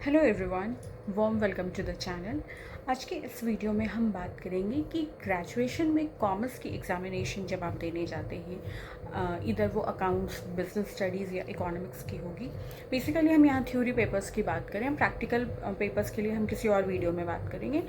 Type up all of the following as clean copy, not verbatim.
Hello everyone, warm welcome to the channel. आज के इस वीडियो में हम बात करेंगे कि ग्रेजुएशन में कॉमर्स की एग्ज़ामिनेशन जब आप देने जाते हैं, इधर वो अकाउंट्स, बिजनेस स्टडीज़ या इकोनॉमिक्स की होगी। बेसिकली हम यहाँ थ्योरी पेपर्स की बात करें, हम प्रैक्टिकल पेपर्स के लिए हम किसी और वीडियो में बात करेंगे।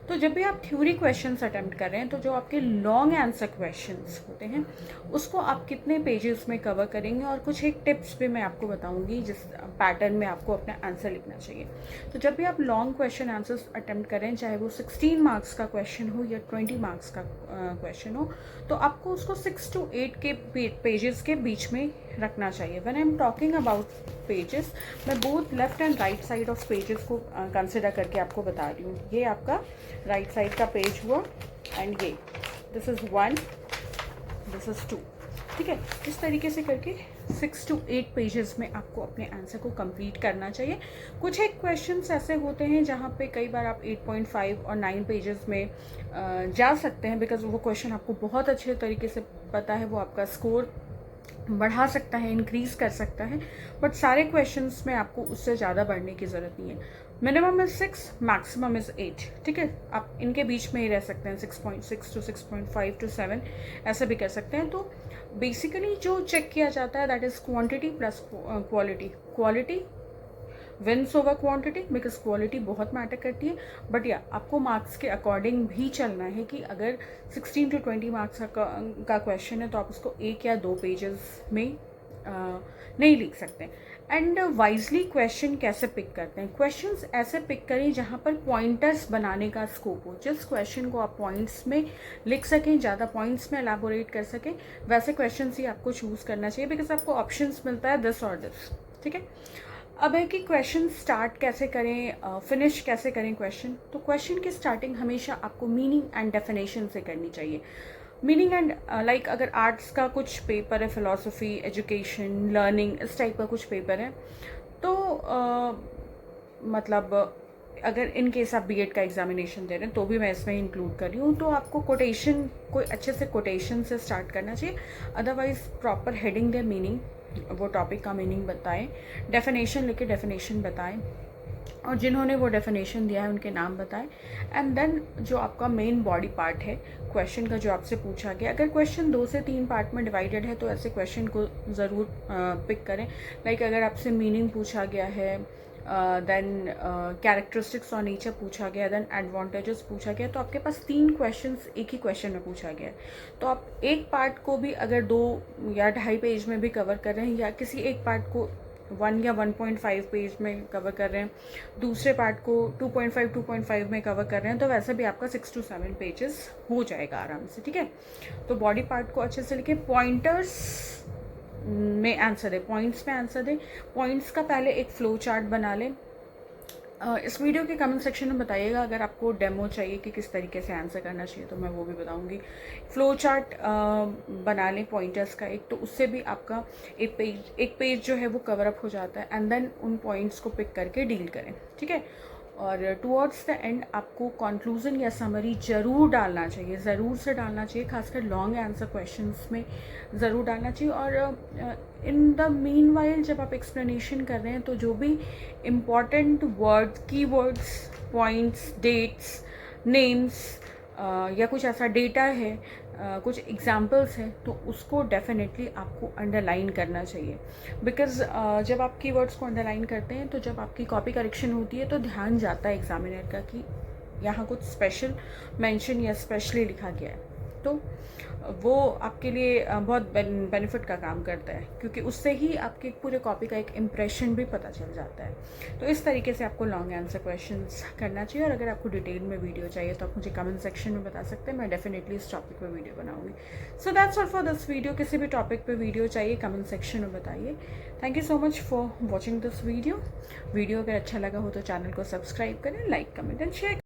तो जब भी आप थ्योरी क्वेश्चंस अटेम्प्ट कर रहे हैं तो जो आपके लॉन्ग आंसर क्वेश्चंस होते हैं उसको आप कितने पेजेस में कवर करेंगे, और कुछ एक टिप्स भी मैं आपको बताऊंगी जिस पैटर्न में आपको अपना आंसर लिखना चाहिए। तो जब भी आप लॉन्ग क्वेश्चन आंसर्स अटेम्प्ट करें, चाहे वो 16 मार्क्स का क्वेश्चन हो या 20 मार्क्स का क्वेश्चन हो, तो आपको उसको 6 to 8 के पेजेस के बीच में रखना चाहिए। When I am talking about pages, मैं both left and right side of pages को कंसिडर करके आपको बता रही हूँ। ये आपका राइट साइड का पेज हुआ, एंड ये दिस इज़ 1, दिस इज़ 2। ठीक है, इस तरीके से करके 6 to 8 पेजेस में आपको अपने आंसर को कंप्लीट करना चाहिए। कुछ एक क्वेश्चंस ऐसे होते हैं जहाँ पे कई बार आप 8.5 और 9 पेजेस में जा सकते हैं, बिकॉज वो क्वेश्चन आपको बहुत अच्छे तरीके से पता है, वो आपका स्कोर बढ़ा सकता है, इंक्रीज कर सकता है। बट सारे क्वेश्चंस में आपको उससे ज़्यादा बढ़ने की ज़रूरत नहीं है। Minimum is 6, maximum is 8। ठीक है, आप इनके बीच में ही रह सकते हैं, 6.6 to 6.5 to 7 ऐसे भी कर सकते हैं। तो बेसिकली जो चेक किया जाता है that is quantity plus quality. Quality wins over quantity, because quality बहुत मैटर करती है। बट या आपको मार्क्स के अकॉर्डिंग भी चलना है कि अगर 16 to 20 मार्क्स का क्वेश्चन है तो आप उसको 1 या 2 पेजेस में नहीं लिख सकते। एंड वाइजली क्वेश्चन कैसे पिक करते हैं, क्वेश्चंस ऐसे पिक करें जहाँ पर पॉइंटर्स बनाने का स्कोप हो। जिस क्वेश्चन को आप पॉइंट्स में लिख सकें, ज़्यादा पॉइंट्स में एलैबोरेट कर सकें, वैसे क्वेश्चंस ही आपको चूज़ करना चाहिए, बिकॉज आपको ऑप्शंस मिलता है दिस और दिस। ठीक है, अब है कि क्वेश्चन स्टार्ट कैसे करें, फिनिश कैसे करें क्वेश्चन। तो क्वेश्चन की स्टार्टिंग हमेशा आपको मीनिंग एंड डेफिनेशन से करनी चाहिए। मीनिंग एंड लाइक अगर आर्ट्स का कुछ पेपर है, फिलॉसफी, एजुकेशन, लर्निंग, इस टाइप का कुछ पेपर है, तो मतलब अगर इन केस आप बीएड का एग्जामिनेशन दे रहे हैं तो भी मैं इसमें इंक्लूड कर रही हूँ, तो आपको कोटेशन, कोई अच्छे से कोटेशन से स्टार्ट करना चाहिए। अदरवाइज प्रॉपर हेडिंग दे, मीनिंग, वो टॉपिक का मीनिंग बताएं, डेफिनेशन लेके डेफिनेशन बताएं, और जिन्होंने वो डेफिनेशन दिया है उनके नाम बताएं। एंड देन जो आपका मेन बॉडी पार्ट है क्वेश्चन का, जो आपसे पूछा गया, अगर क्वेश्चन 2 से 3 पार्ट में डिवाइडेड है तो ऐसे क्वेश्चन को ज़रूर पिक करें। लाइक अगर आपसे मीनिंग पूछा गया है, देन कैरेक्टरिस्टिक्स और नेचर पूछा गया, देन एडवांटेजेस पूछा गया, तो आपके पास 3 क्वेश्चंस एक ही क्वेश्चन में पूछा गया है। तो आप एक पार्ट को भी अगर 2 या 2.5 पेज में भी कवर कर रहे हैं, या किसी एक पार्ट को 1 या 1.5 पेज में कवर कर रहे हैं, दूसरे पार्ट को 2.5 में कवर कर रहे हैं, तो वैसे भी आपका 6 to 7 पेजेस हो जाएगा आराम से। ठीक है, तो बॉडी पार्ट को अच्छे से लिखे, पॉइंटर्स में आंसर दे, पॉइंट्स में आंसर दे। पॉइंट्स का पहले एक फ्लो चार्ट बना लें। इस वीडियो के कमेंट सेक्शन में बताइएगा अगर आपको डेमो चाहिए कि किस तरीके से आंसर करना चाहिए, तो मैं वो भी बताऊंगी। फ्लो चार्ट बना लें पॉइंटर्स का एक, तो उससे भी आपका एक पेज जो है वो कवर अप हो जाता है। एंड देन उन पॉइंट्स को पिक करके डील करें। ठीक है, और टुवर्ड्स द एंड आपको कंक्लूजन या समरी ज़रूर डालना चाहिए, ज़रूर से डालना चाहिए, खासकर लॉन्ग आंसर क्वेश्चंस में ज़रूर डालना चाहिए। और इन द मीन वाइल जब आप एक्सप्लेनेशन कर रहे हैं तो जो भी important word, keywords, points, dates, names या कुछ ऐसा डेटा है, कुछ एग्जाम्पल्स हैं, तो उसको डेफिनेटली आपको अंडरलाइन करना चाहिए। बिकॉज जब आप कीवर्ड्स को अंडरलाइन करते हैं तो जब आपकी कॉपी करेक्शन होती है तो ध्यान जाता है एग्जामिनर का कि यहाँ कुछ स्पेशल मेंशन या स्पेशली लिखा गया है, तो वो आपके लिए बहुत बेनिफिट का काम करता है, क्योंकि उससे ही आपके पूरे कॉपी का एक इम्प्रेशन भी पता चल जाता है। तो इस तरीके से आपको लॉन्ग आंसर क्वेश्चंस करना चाहिए। और अगर आपको डिटेल में वीडियो चाहिए तो आप मुझे कमेंट सेक्शन में बता सकते हैं, मैं डेफिनेटली इस टॉपिक पे वीडियो बनाऊंगी। So that's all for this video. किसी भी टॉपिक पे वीडियो चाहिए कमेंट सेक्शन में बताइए। Thank you so much for watching this video. Video अगर अच्छा लगा हो तो चैनल को सब्सक्राइब करें, लाइक, कमेंट एंड शेयर।